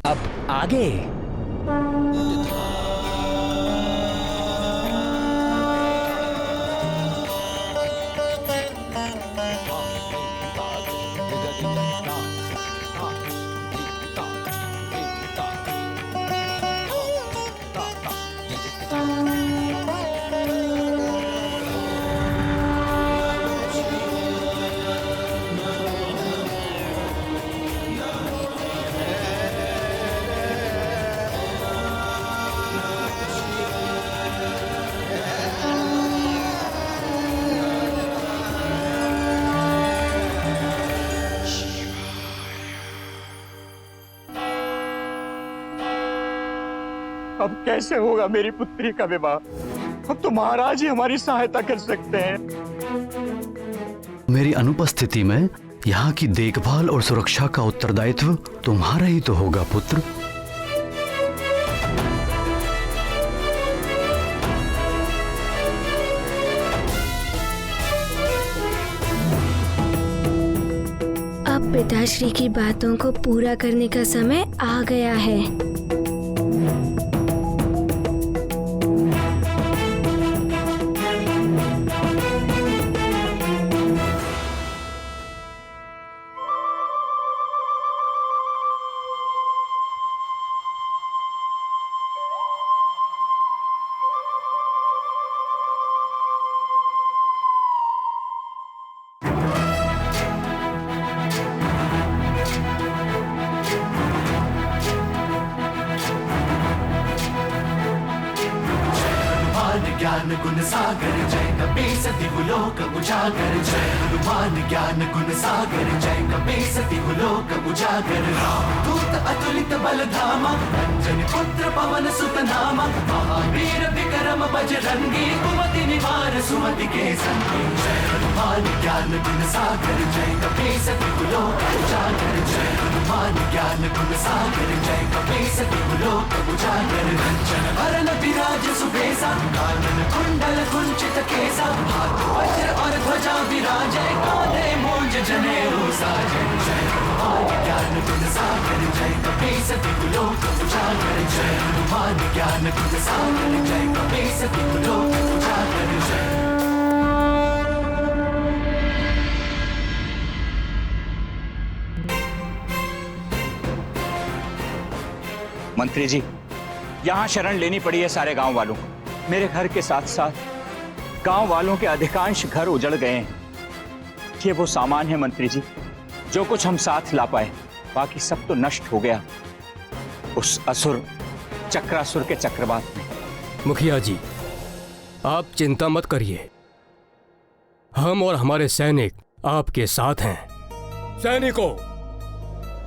अब आगे। अब कैसे होगा मेरी पुत्री का विवाह? अब तो महाराज ही हमारी सहायता कर सकते हैं। मेरी अनुपस्थिति में यहाँ की देखभाल और सुरक्षा का उत्तरदायित्व तुम्हारा ही तो होगा पुत्र। अब पिताश्री की बातों को पूरा करने का समय आ गया है। ज्ञान गुण सागर जय कपीस दिवलोक उजागर जय हनुमान ज्ञान गुण सागर जय कपीस दिवलोक उजागर दूत अतुलित बल धामा अंजन पुत्र पवन सुत नामा महावीर विक्रम बजरंगी कुमति निवार सुमति के संगी जय हनुमान ज्ञान गुण सागर जय कपीस दिवलोक उजागर जय हनुमान ज्ञान गुण सागर जय कपीस दिवलोक उजागर कंचन वरण विराज सुबेसा कुंडल कुंचित केसा हाथ वज्र और ध्वजा विराजे कांधे मूंज जनेऊ साजे जय हनुमान ज्ञान गुण सागर जय कपीस दिवलोक उजागर जय हनुमान ज्ञान गुण सागर जय कपीस दिवलोक उजागर जय। मंत्री जी, यहाँ शरण लेनी पड़ी है सारे गांव वालों को। मेरे घर के साथ साथ गांव वालों के अधिकांश घर उजड़ गए हैं। ये वो सामान है मंत्री जी जो कुछ हम साथ ला पाए, बाकी सब तो नष्ट हो गया उस असुर चक्रासुर के चक्रवात में। मुखिया जी, आप चिंता मत करिए, हम और हमारे सैनिक आपके साथ हैं। सैनिकों,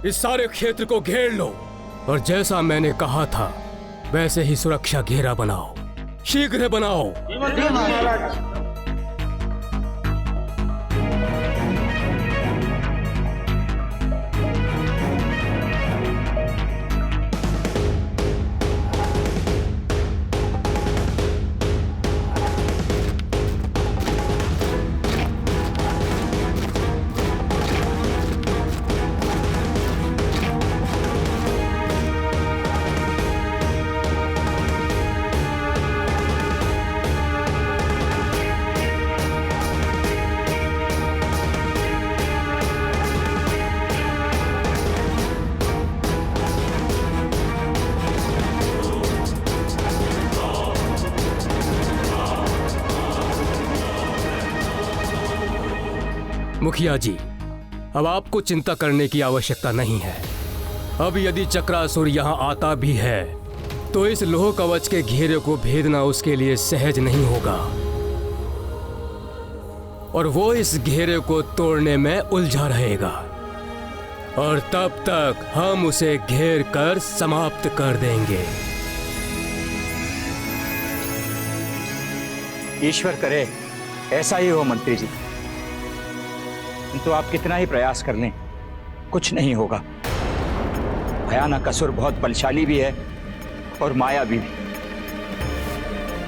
इस सारे क्षेत्र को घेर लो और जैसा मैंने कहा था वैसे ही सुरक्षा घेरा बनाओ, शीघ्र बनाओ। मुखिया जी, अब आपको चिंता करने की आवश्यकता नहीं है। अब यदि चक्रासुर यहाँ आता भी है तो इस लोह कवच के घेरे को भेदना उसके लिए सहज नहीं होगा और वो इस घेरे को तोड़ने में उलझा रहेगा और तब तक हम उसे घेर कर समाप्त कर देंगे। ईश्वर करे ऐसा ही हो मंत्री जी, तो आप कितना ही प्रयास कर लें कुछ नहीं होगा। भयानक असुर बहुत बलशाली भी है और मायावी भी।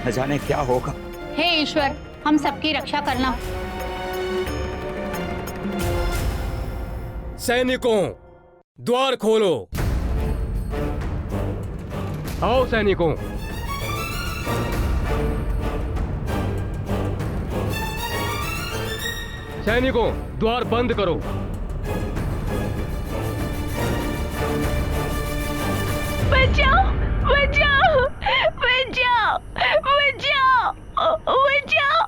न जाने क्या होगा। हे ईश्वर, हम सबकी रक्षा करना। सैनिकों, द्वार खोलो। आओ सैनिकों, सैनिकों द्वार बंद करो। बचाओ बचाओ बचाओ बचाओ बचाओ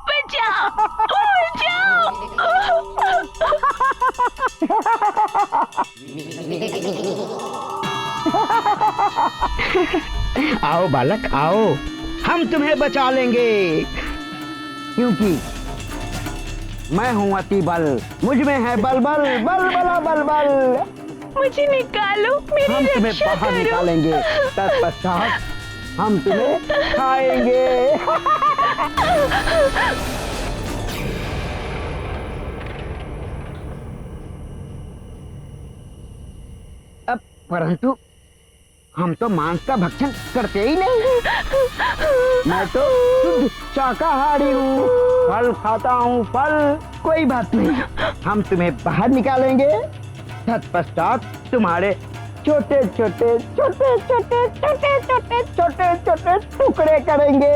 बचाओ आओ बालक आओ, हम तुम्हें बचा लेंगे, क्योंकि मैं हूँ अति बल, मुझ में है बल बल बल बला बल बल। मुझे निकालो, मेरी हम तुम्हें रक्षा बाहर करो। निकालेंगे, तत्पश्चात हम तुम्हें खाएंगे। अब परंतु हम तो मांस का भक्षण करते ही नहीं। मैं तो शुद्ध शाकाहारी हूँ, फल खाता हूँ फल। कोई बात नहीं, हम तुम्हें बाहर निकालेंगे, तत्पश्चात तुम्हारे छोटे छोटे छोटे छोटे छोटे छोटे छोटे छोटे टुकड़े करेंगे।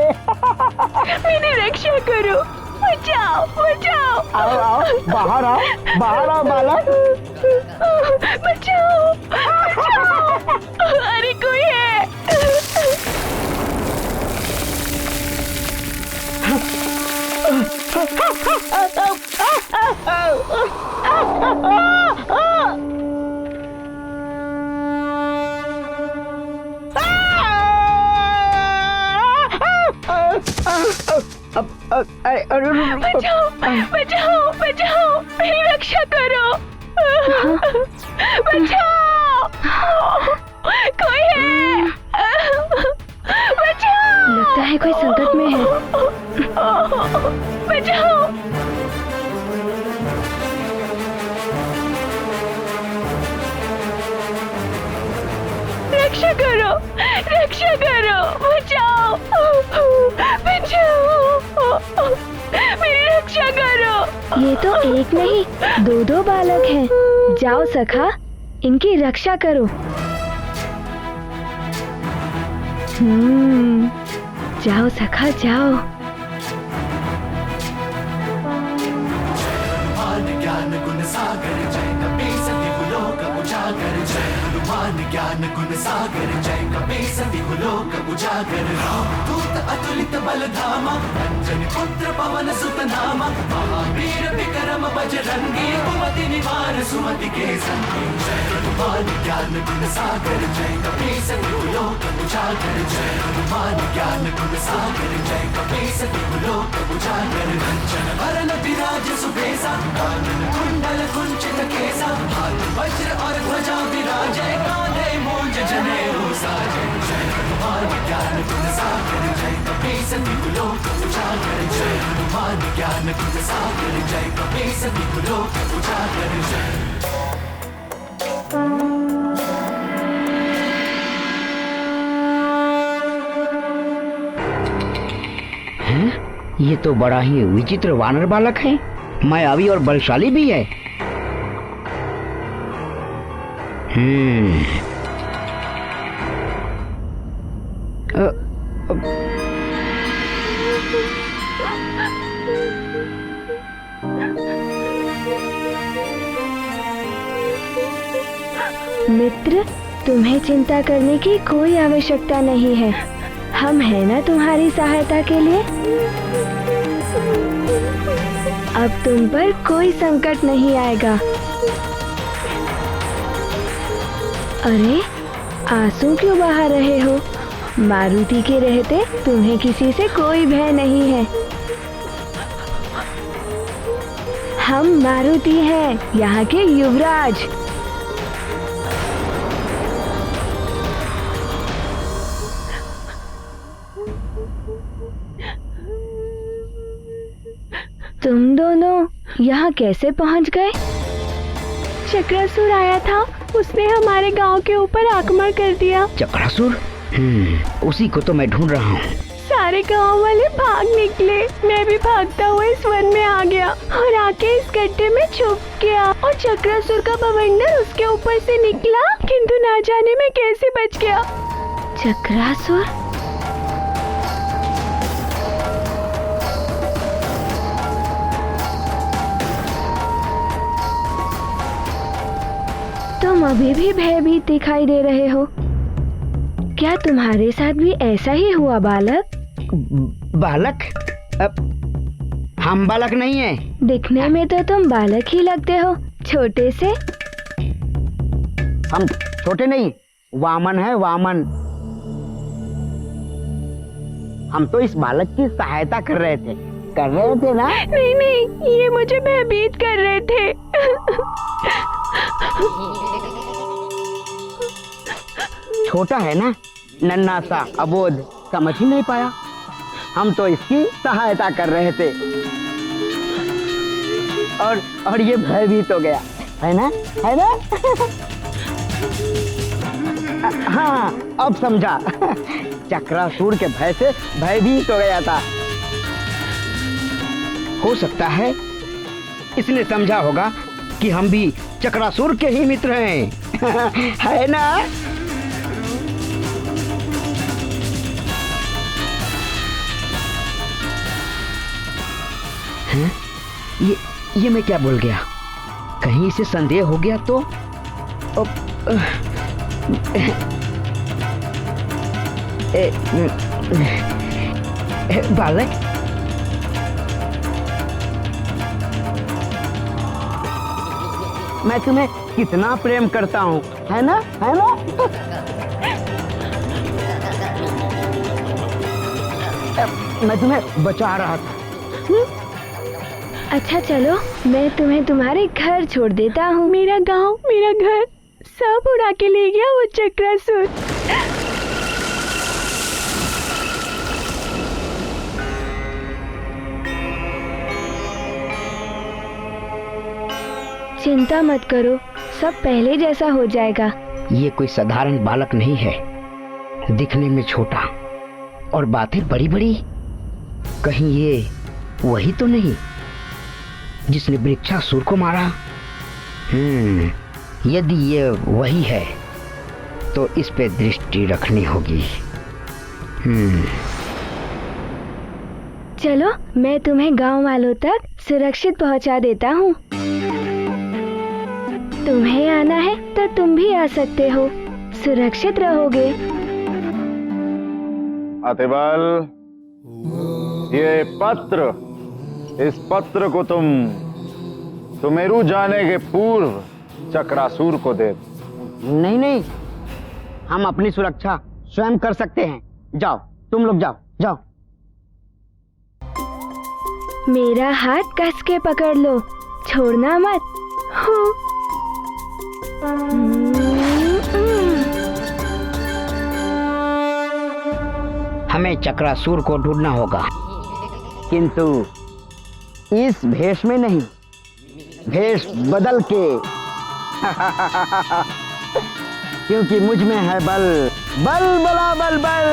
मेरी रक्षा करो, बचाओ बचाओ। आओ आओ, बाहर आओ बालक। बचाओ बचाओ। अरे कोई है। बचाओ बचाओ बचाओ, मेरी रक्षा करो। बचाओ, कोई है। बचाओ। लगता है कोई संकट में है। बचाओ। रक्षा करो, रक्षा करो, बचाओ बचाओ, मेरी रक्षा करो। ये तो एक नहीं, दो दो बालक हैं। जाओ सखा, इनकी रक्षा करो। जाओ सखा जाओ। ज्ञान गुण सागर जय कपीस विपुलोक उजागर, जय हनुमान ज्ञान गुण सागर जय कपीस विपुलोक उजागर। दूत अतुलित बल धामा, अंजनी पुत्र पवन सुत नामा, महावीर विक्रम बजरंगी, कुमति निवार सुमति के संगी। जय हनुमान ज्ञान गुण सागर जय कपीस विपुलोक उजागर, जय हनुमान ज्ञान गुण सागर जय कपीस विपुलोक उजागर। कंचन वरन विराज सुबेसा, कानन कुंडल कुंचित केसा, हाथ वज्र और ध्वजा विराजे, कांधे मूंज जनेऊ साजे। जय हनुमान ज्ञान गुण सागर जय कपीस विपुलोक उजागर, जय हनुमान ज्ञान गुण सागर जय कपीस विपुलोक उजागर। जय ये तो बड़ा ही विचित्र वानर बालक है, मायावी और बलशाली भी है। मित्र, तुम्हें चिंता करने की कोई आवश्यकता नहीं है। हम हैं ना तुम्हारी सहायता के लिए। अब तुम पर कोई संकट नहीं आएगा। अरे, आंसू क्यों बहा रहे हो? मारुति के रहते तुम्हें किसी से कोई भय नहीं है। हम मारुति हैं, यहाँ के युवराज। तुम दोनों यहाँ कैसे पहुँच गए? चक्रासुर आया था, उसने हमारे गांव के ऊपर आक्रमण कर दिया। चक्रासुर? उसी को तो मैं ढूंढ रहा हूँ। सारे सारे गांव वाले भाग निकले। मैं भी भागता हुआ इस वन में आ गया और आके इस गड्ढे में छुप गया और चक्रासुर का बवंडर उसके ऊपर से निकला, किंतु ना जाने मैं कैसे बच गया। चक्रासुर? तुम अभी भी भयभीत दिखाई दे रहे हो। क्या तुम्हारे साथ भी ऐसा ही हुआ बालक? बालक? हम बालक नहीं है। दिखने में तो तुम बालक ही लगते हो, छोटे से। हम छोटे नहीं, वामन है, वामन। हम तो इस बालक की सहायता कर रहे थे ना? नहीं नहीं, ये मुझे भयभीत कर रहे थे। छोटा है ना, नन्हा सा, अबोध, समझ ही नहीं पाया। हम तो इसकी सहायता कर रहे थे और ये भयभीत हो गया, है ना? है ना? हाँ, अब समझा। चक्रासुर के भय से भयभीत हो गया था। हो सकता है इसने समझा होगा कि हम भी चक्रासुर के ही मित्र हैं। है ना? हैं? ये मैं क्या बोल गया? कहीं इसे संदेह हो गया तो? बालक, मैं तुम्हें कितना प्रेम करता हूँ, है ना? है ना? मैं तुम्हें बचा रहा था। अच्छा चलो, मैं तुम्हें तुम्हारे घर छोड़ देता हूँ। मेरा गांव, मेरा घर सब उड़ा के ले गया वो चक्रासुर। चिंता मत करो, सब पहले जैसा हो जाएगा। ये कोई साधारण बालक नहीं है, दिखने में छोटा और बातें बड़ी बड़ी। कहीं ये वही तो नहीं जिसने वृक्षासुर को मारा? यदि ये वही है तो इस पे दृष्टि रखनी होगी। चलो, मैं तुम्हें गांव वालों तक सुरक्षित पहुंचा देता हूँ। तुम्हें आना है तो तुम भी आ सकते हो, सुरक्षित रहोगे। अतिबल, ये पत्र, इस पत्र को तुम सुमेरु जाने के पूर्व चक्रासुर को दे। नहीं नहीं, हम अपनी सुरक्षा स्वयं कर सकते हैं। जाओ, तुम लोग जाओ जाओ। मेरा हाथ कस के पकड़ लो, छोड़ना मत। हमें चक्रासुर को ढूंढना होगा, किंतु इस भेष में नहीं, भेष बदल के। क्योंकि मुझ में है बल, बल बला बल बल।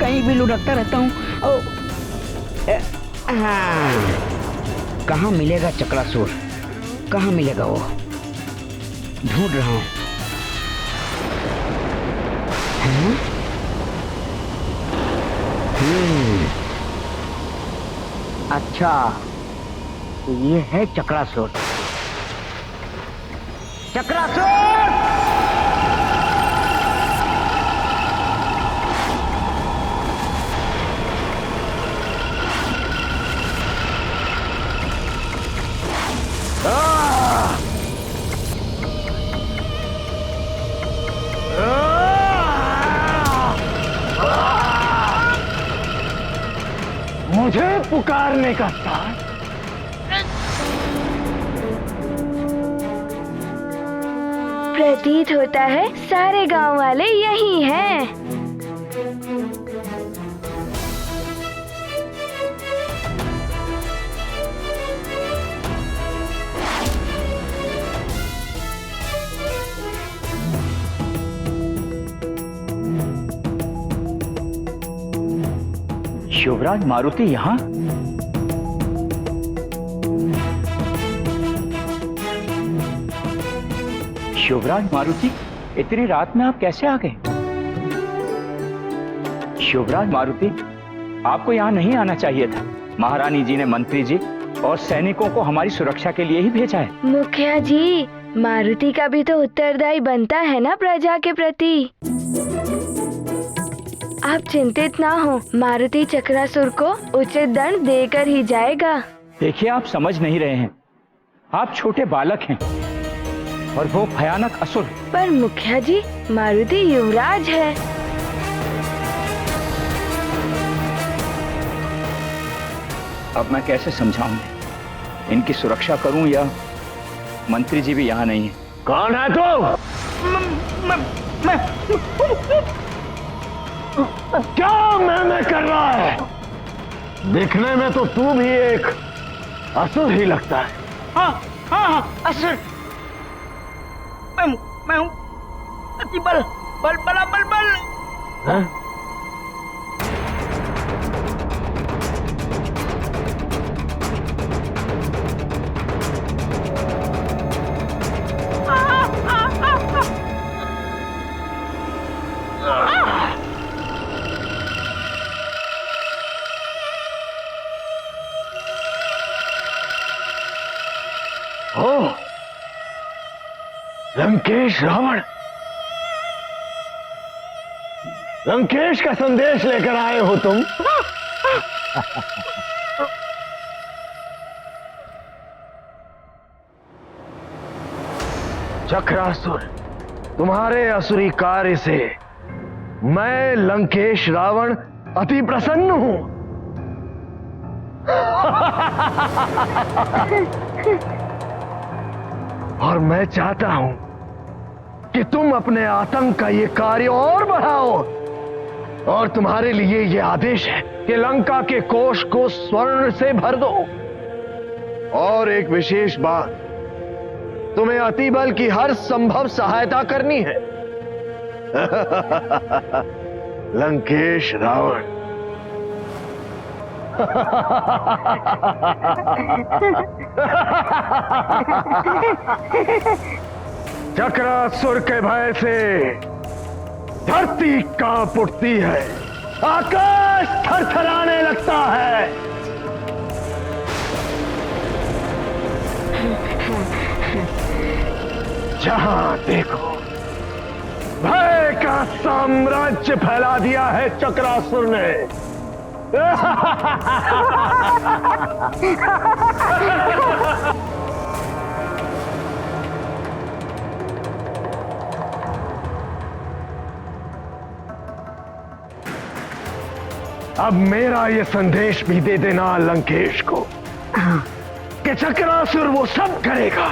कहीं भी लुढ़कता रहता हूँ। कहाँ मिलेगा चक्रासुर? कहाँ मिलेगा वो? ढूंढ रहा हूँ। अच्छा, ये है चक्रासुर। चक्रासुर! मुझे पुकारने का साथ प्रतीत होता है सारे गांव वाले यही हैं। युवराज मारुति यहाँ? युवराज मारुति, इतनी रात में आप कैसे आ गए? युवराज मारुति, आपको यहाँ नहीं आना चाहिए था। महारानी जी ने मंत्री जी और सैनिकों को हमारी सुरक्षा के लिए ही भेजा है। मुखिया जी, मारुति का भी तो उत्तरदायी बनता है ना प्रजा के प्रति। आप चिंतित ना हो, मारुति चक्रासुर को उचित दंड देकर ही जाएगा। देखिए, आप समझ नहीं रहे हैं। आप छोटे बालक हैं और वो भयानक असुर। पर मुखिया जी, मारुति युवराज है। अब मैं कैसे समझाऊं? इनकी सुरक्षा करूं या मंत्री जी भी यहाँ नहीं है? कौन है तू? क्या मैं कर रहा है? दिखने में तो तू भी एक असुर ही लगता है। हाँ, असुर। मैं हूँ अति बल बड़ा बल। हाँ? लंकेश रावण, लंकेश का संदेश लेकर आए हो तुम? चक्रासुर, तुम्हारे असुरी कार्य से मैं लंकेश रावण अति प्रसन्न हूं। और मैं चाहता हूं कि तुम अपने आतंक का ये कार्य और बढ़ाओ। और तुम्हारे लिए ये आदेश है कि लंका के कोष को स्वर्ण से भर दो। और एक विशेष बात, तुम्हें अतिबल की हर संभव सहायता करनी है। लंकेश रावण। चक्रासुर के भय से धरती कांप उठती है, आकाश थरथराने लगता है। जहां देखो भय का साम्राज्य फैला दिया है चक्रासुर ने। अब मेरा ये संदेश भी दे देना लंकेश को कि चक्रासुर वो सब करेगा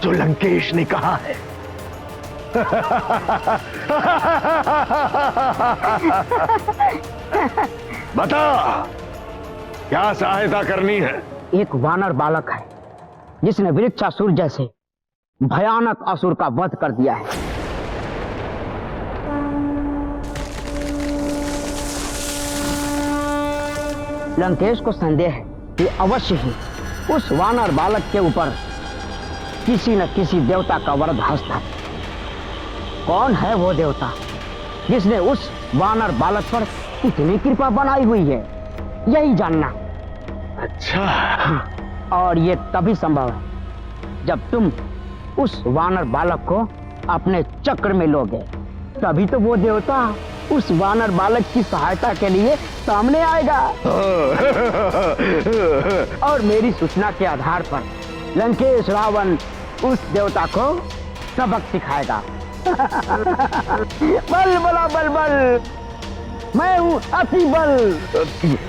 जो लंकेश ने कहा है। बता, क्या सहायता करनी है? एक वानर बालक है जिसने वृक्षासुर जैसे भयानक असुर का वध कर दिया है। लंकेश को संदेह है कि अवश्य ही उस वानर बालक के ऊपर किसी न किसी देवता का वरद हस्त है। कौन है वो देवता जिसने उस वानर बालक पर इतनी कृपा बनाई हुई है, यही जानना। अच्छा। हाँ, और ये तभी संभव है जब तुम उस वानर बालक को अपने चक्र में लोगे, तभी तो वो देवता उस वानर बालक की सहायता के लिए सामने आएगा। और मेरी सूचना के आधार पर लंकेश रावण उस देवता को सबक सिखाएगा। बल बला बल बल, मैं हूँ अति बल।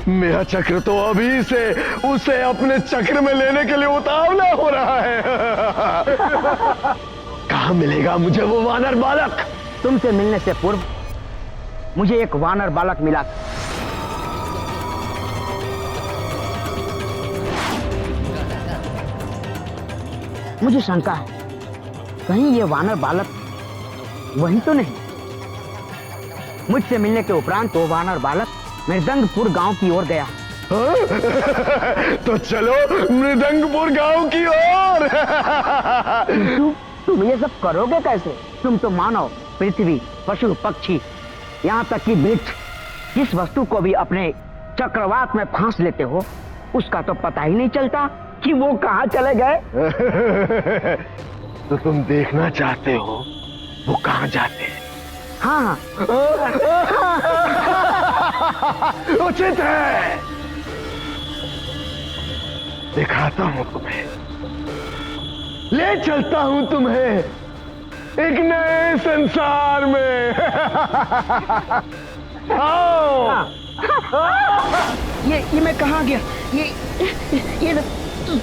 मेरा चक्र तो अभी से उसे अपने चक्र में लेने के लिए उतावला हो रहा है। कहाँ मिलेगा मुझे वो वानर बालक? तुमसे मिलने से पूर्व मुझे एक वानर बालक मिला था। मुझे शंका है, कहीं ये वानर बालक वही तो नहीं। मुझसे मिलने के उपरांत वो वानर बालक मृदंगपुर गांव की ओर गया। तो चलो मृदंगपुर गांव की ओर। तुम ये सब करोगे कैसे? तुम तो मानव, पृथ्वी, पशु, पक्षी, यहाँ तक कि वृक्ष, जिस वस्तु को भी अपने चक्रवात में फांस लेते हो, उसका तो पता ही नहीं चलता कि वो कहाँ चले गए। तो तुम देखना चाहते हो वो कहाँ जाते हैं? हाँ। उचित है, दिखाता हूं तुम्हें, ले चलता हूं तुम्हें एक नए संसार में। आओ। ये मैं कहाँ गया? ये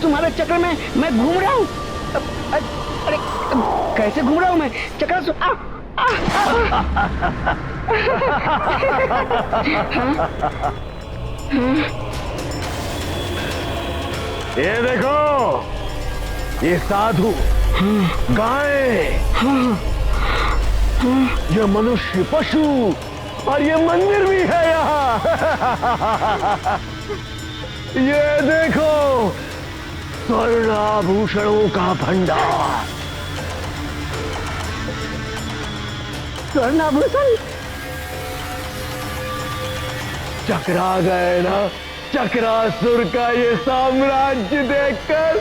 तुम्हारे चक्कर में मैं घूम रहा हूँ। अरे कैसे घूम रहा हूँ मैं? चक्कर ये देखो, ये साधु, गाय, ये मनुष्य, पशु, और ये मंदिर भी है यहाँ। ये देखो, स्वर्णाभूषणों का भंडार। स्वर्णाभूषण? चकरा गए ना चक्रासुर का ये साम्राज्य देखकर।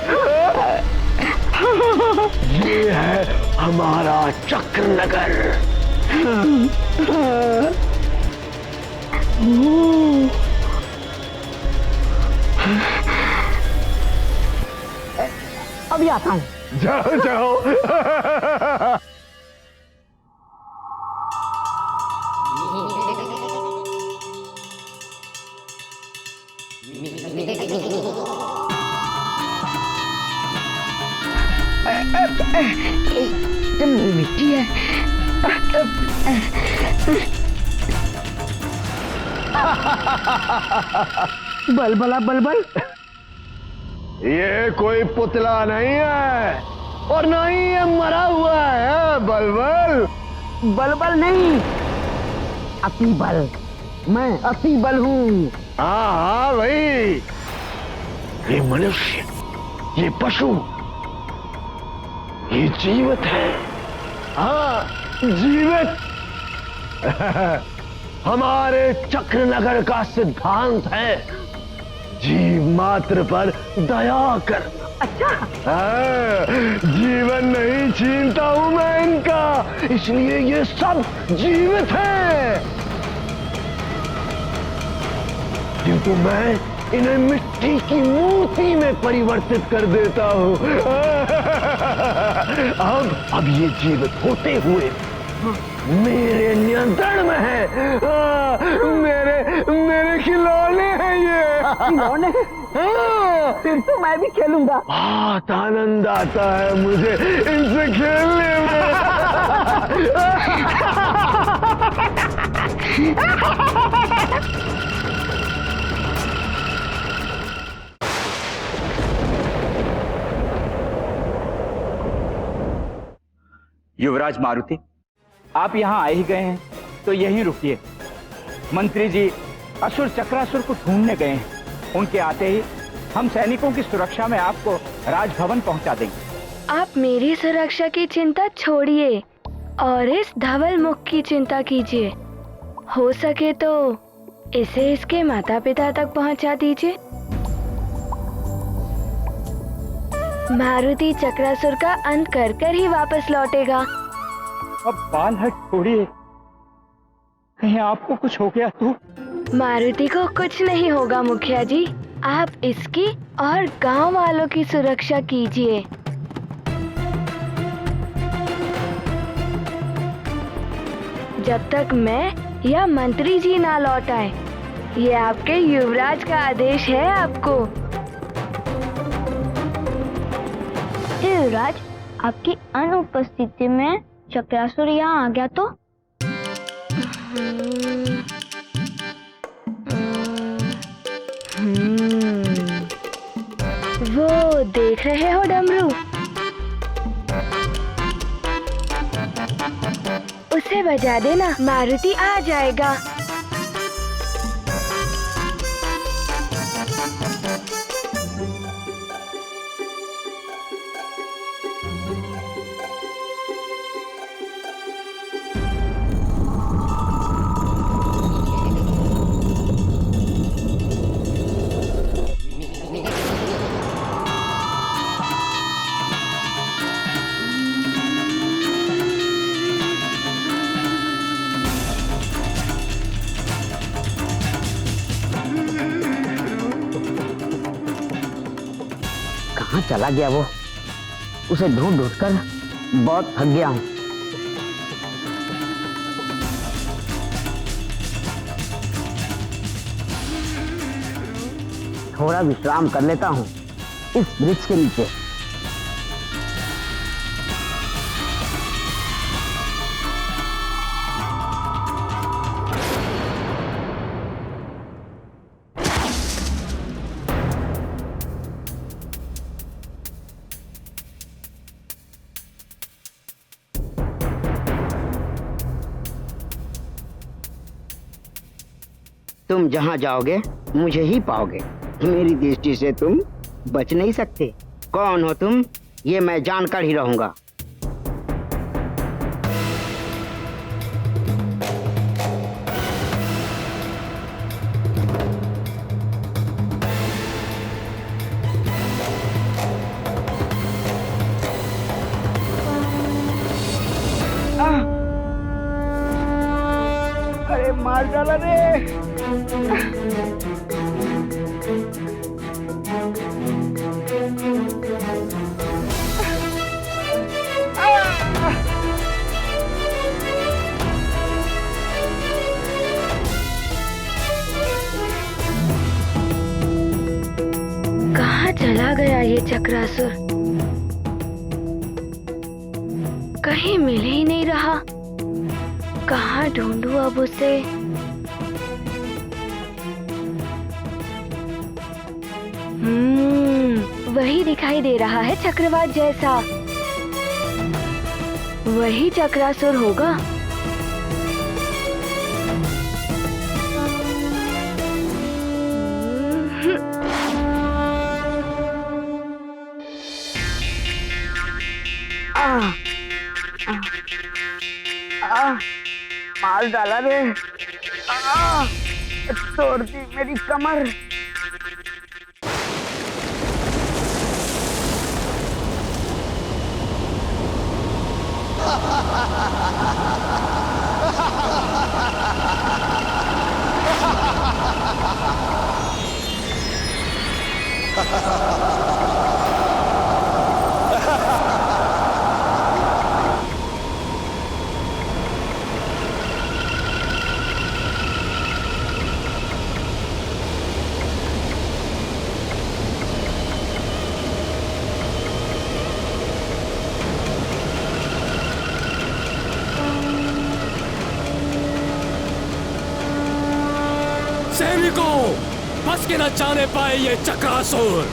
ये है हमारा चक्रनगर। अभी आता हूँ। जाओ जाओ। मिट्टी है। बलबला बलबल। ये कोई पुतला नहीं है और ना ही ये मरा हुआ है। बलबल बलबल नहीं, अतिबल। मैं अतिबल हूँ। हाँ भाई, ये मनुष्य, ये पशु, ये जीवित है। हाँ, जीवित। हमारे चक्रनगर का सिद्धांत है जीव मात्र पर दया करना। अच्छा। जीवन नहीं छीनता हूं मैं इनका, इसलिए ये सब जीवित हैं। किंतु मैं इन्हें मिट्टी की मूर्ति में परिवर्तित कर देता हूं। अब ये जीवित होते हुए मेरे नियंत्रण में है। मेरे खिलौने हैं ये। खिलौने? फिर तो मैं भी खेलूंगा। बहुत आनंद आता है मुझे इनसे खेलने में। युवराज मारुति, आप यहाँ आ ही गए हैं तो यहीं रुकिए। मंत्री जी असुर चक्रासुर को ढूंढने गए हैं। उनके आते ही हम सैनिकों की सुरक्षा में आपको राजभवन पहुंचा देंगे। आप मेरी सुरक्षा की चिंता छोड़िए और इस धवल मुख की चिंता कीजिए। हो सके तो इसे इसके माता पिता तक पहुंचा दीजिए। मारुति चक्रासुर का अंत कर कर ही वापस लौटेगा। अब बाल हट छोड़िए, कहीं आपको कुछ हो गया तो? मारुति को कुछ नहीं होगा मुखिया जी, आप इसकी और गांव वालों की सुरक्षा कीजिए। जब तक मैं या मंत्री जी ना लौट आए। ये आपके युवराज का आदेश है आपको। युवराज, आपकी अनुपस्थिति में चक्रासुर यहाँ आ गया तो? वो देख रहे हो डमरू? उसे बजा देना, मारुति आ जाएगा। कहाँ चला गया वो? उसे ढूंढ ढूंढ कर बहुत थक गया हूँ। थोड़ा विश्राम कर लेता हूँ इस वृक्ष के नीचे। तुम जहां जाओगे मुझे ही पाओगे। मेरी दृष्टि से तुम बच नहीं सकते। कौन हो तुम, ये मैं जानकर ही रहूंगा। अरे मार डाला रे। कहाँ चला गया ये चक्रासुर? कहीं मिल ही नहीं रहा। कहाँ ढूंढूं अब उसे? वही दिखाई दे रहा है चक्रवात जैसा। वही चक्रासुर होगा। मार डाला रे। तोड़ दी मेरी कमर। सैनिकों, बच के न जाने पाए ये चक्रासुर।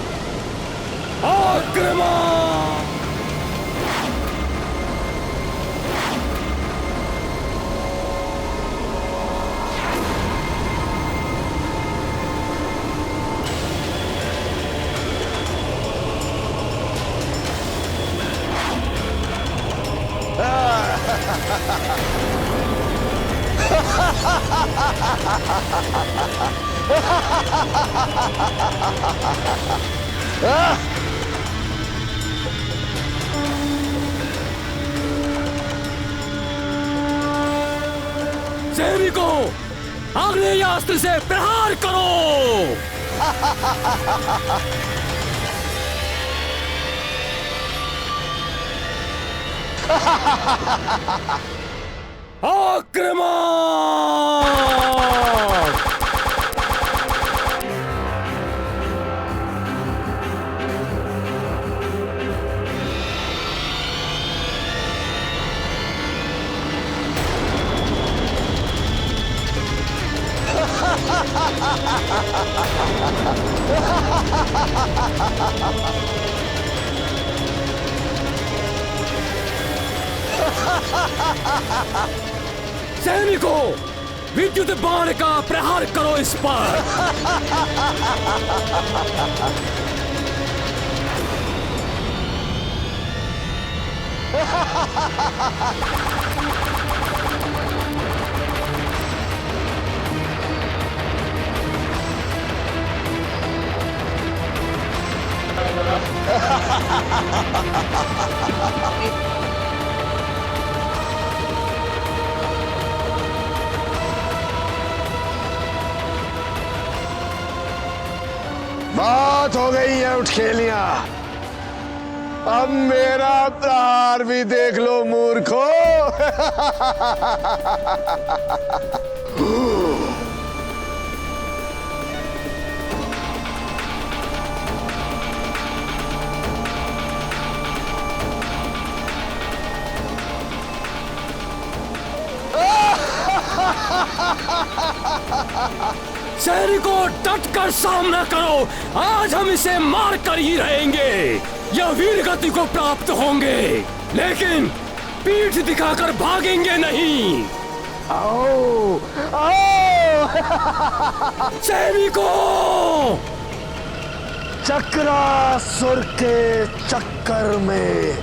आक्रमण! सैनिकों, आग्नेय अस्त्र से प्रहार करो। आक्रमण! सैनिकों, विद्युत बाण का प्रहार करो इस पर। बात हो गई है उठखेलियां। अब मेरा प्रहार भी देख लो मूर्खो। सैनिकों, डट कर सामना करो। आज हम इसे मार कर ही रहेंगे या वीर गति को प्राप्त होंगे, लेकिन पीठ दिखाकर भागेंगे नहीं। आओ, आओ। सैनिकों, चक्रासुर के चक्कर में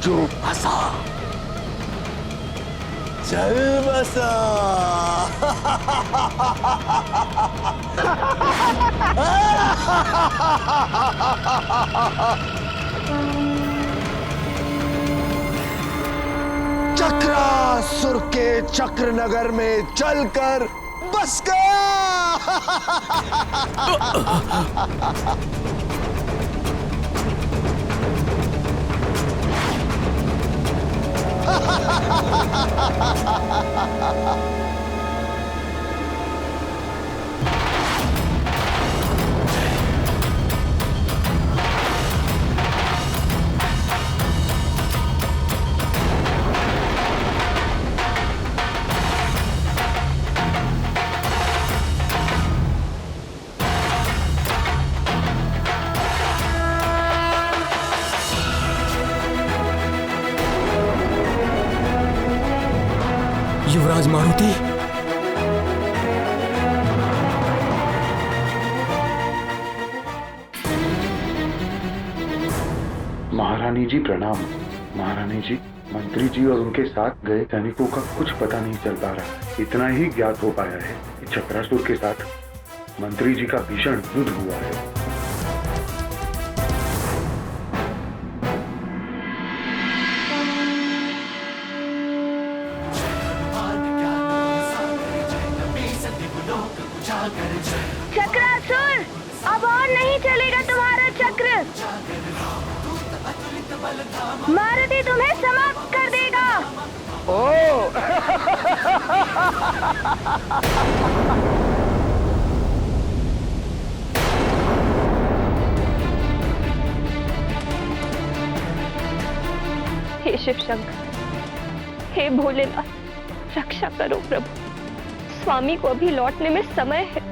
जो फंसा चल बसा। चक्रासुर के चक्र नगर में चलकर बस गया। युवराज मारुति, महारानी जी प्रणाम। महारानी जी, मंत्री जी और उनके साथ गए सैनिकों का कुछ पता नहीं चल पा रहा। इतना ही ज्ञात हो पाया है कि चक्रासुर के साथ मंत्री जी का भीषण युद्ध हुआ है। चक्रासुर, अब और नहीं चलेगा तुम्हारा चक्र। मारुति तुम्हें समाप्त कर देगा। हे शिव शंकर, हे भोलेनाथ, रक्षा करो प्रभु। स्वामी को अभी लौटने में समय है,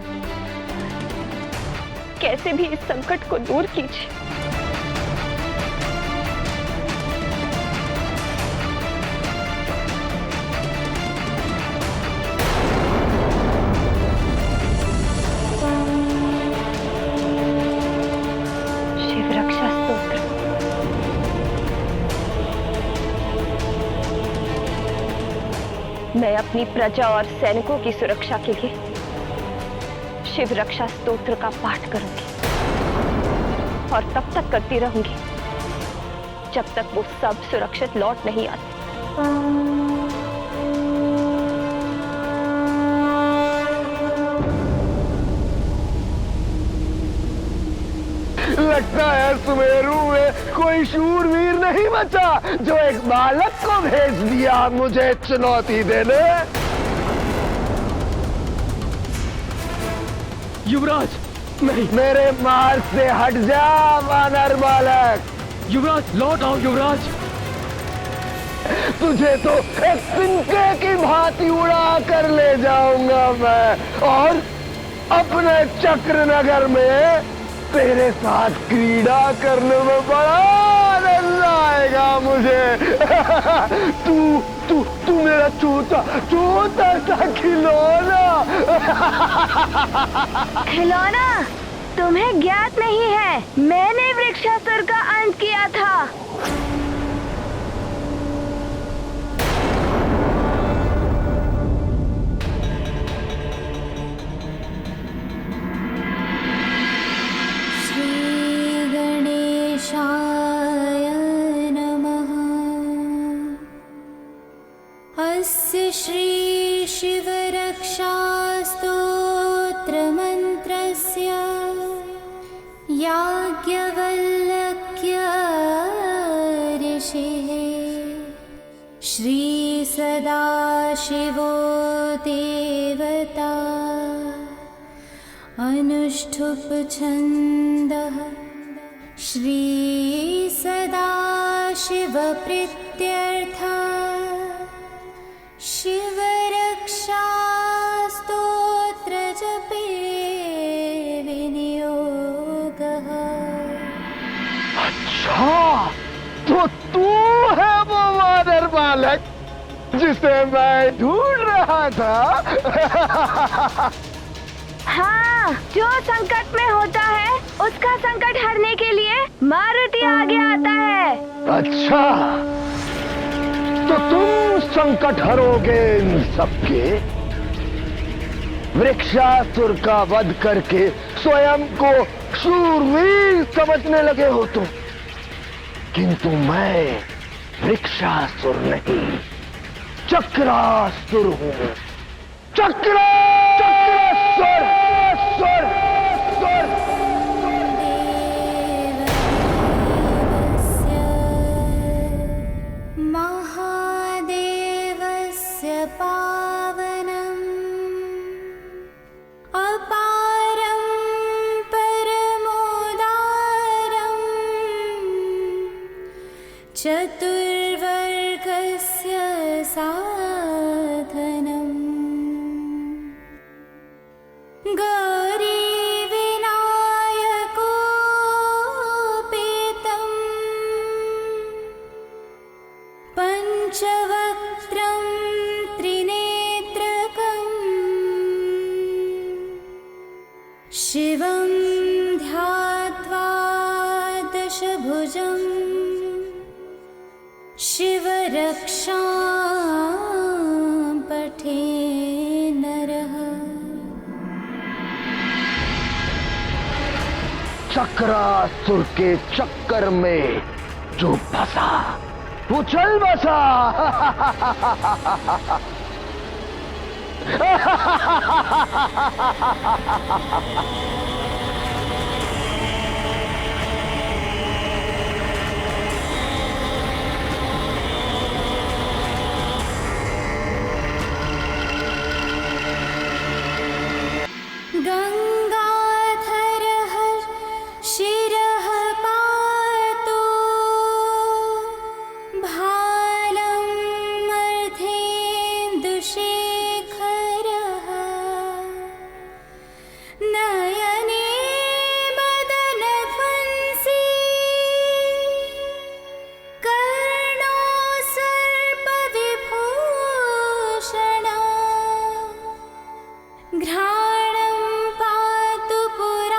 कैसे भी इस संकट को दूर कीजिए। शिव रक्षा स्तोत्र। मैं अपनी प्रजा और सैनिकों की सुरक्षा के लिए शिव रक्षा स्तोत्र का पाठ करूंगी और तब तक करती रहूंगी जब तक वो सब सुरक्षित लौट नहीं आते। लगता है सुमेरु में कोई शूरवीर नहीं बचा जो एक बालक को भेज दिया मुझे चुनौती देने। युवराज, नहीं। मेरे मार्ग से हट जा वानर बालक। युवराज, लौट आओ युवराज। तुझे तो एक तिनके की भांति उड़ा कर ले जाऊंगा मैं, और अपने चक्र नगर में तेरे साथ क्रीड़ा करने में बड़ा आनंद आएगा मुझे। तू तू तू मेरा छोटा छोटा सा खिलौना। खिलौना? तुम्हें ज्ञात नहीं है, मैंने वृक्षासुर का अंत किया था। गणेशाय नमः। अस्य श्री शिवरक्षास्तोत्रमन्त्रस्य याज्ञवल्क्य ऋषिः श्री सदाशिवो देवता अनुष्ठुप छन्दः श्री सदाशिव प्रीत्यर्था शिवरक्षा स्तोत्र जपे विनियोगः। अच्छा, तो तू है वो वानर बालक जिसे मैं ढूंढ रहा था। हाँ, जो संकट में होता है उसका संकट हरने के लिए मारुति आगे आता है। अच्छा, तो तुम संकट हरोगे इन सबके। वृक्षासुर का वध करके स्वयं को शूरवीर समझने लगे हो तुम, किंतु मैं वृक्षासुर नहीं, चक्रासुर हूँ। चक्रासुर। महादेवस्य पावनम् अपारं परमोदारम् चतुर्वर्गस्य साधनम् गौरीविनायकोपेतम् पञ्चवक्त्रं त्रिनेत्रकम् शिवं ध्यात्वा दशभुजम् शिवरक्षां पठे नरः। चक्रासुर के चक्कर में जो फंसा वो चल बसा। गंगाधरः शिरः पातु भालं मर्धेन्दुशेखरः नयने मदनध्वंसी कर्णो सर्पविभूषणः घ्राणं पातु पुरारातिः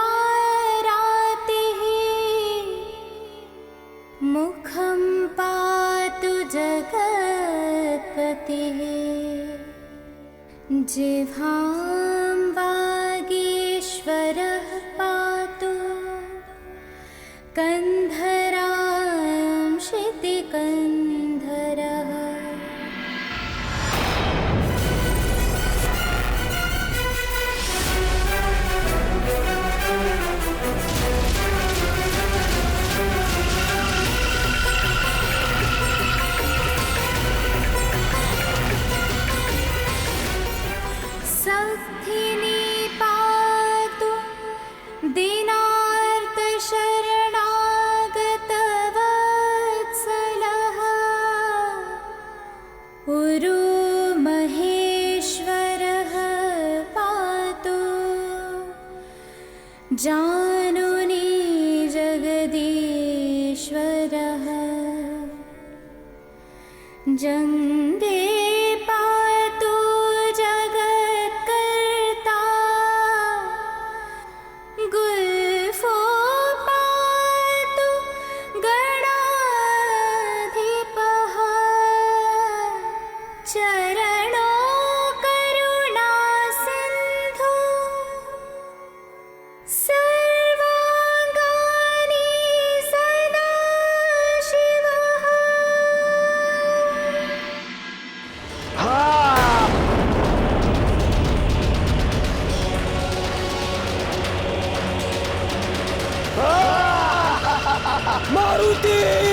मुखं पातु जगत्पतिः जिह्वां वागीश्वरः पातु कन्धरां शितिकन्धरः। सखिनी पातु दीनार्तशरणागतवत्सलः जंदे पातु जगत्कर्ता गुल्फो पातु गणाधिपः चरणो करुणा सिन्धु सर्वाङ्गानि सदा शिवः। मारुति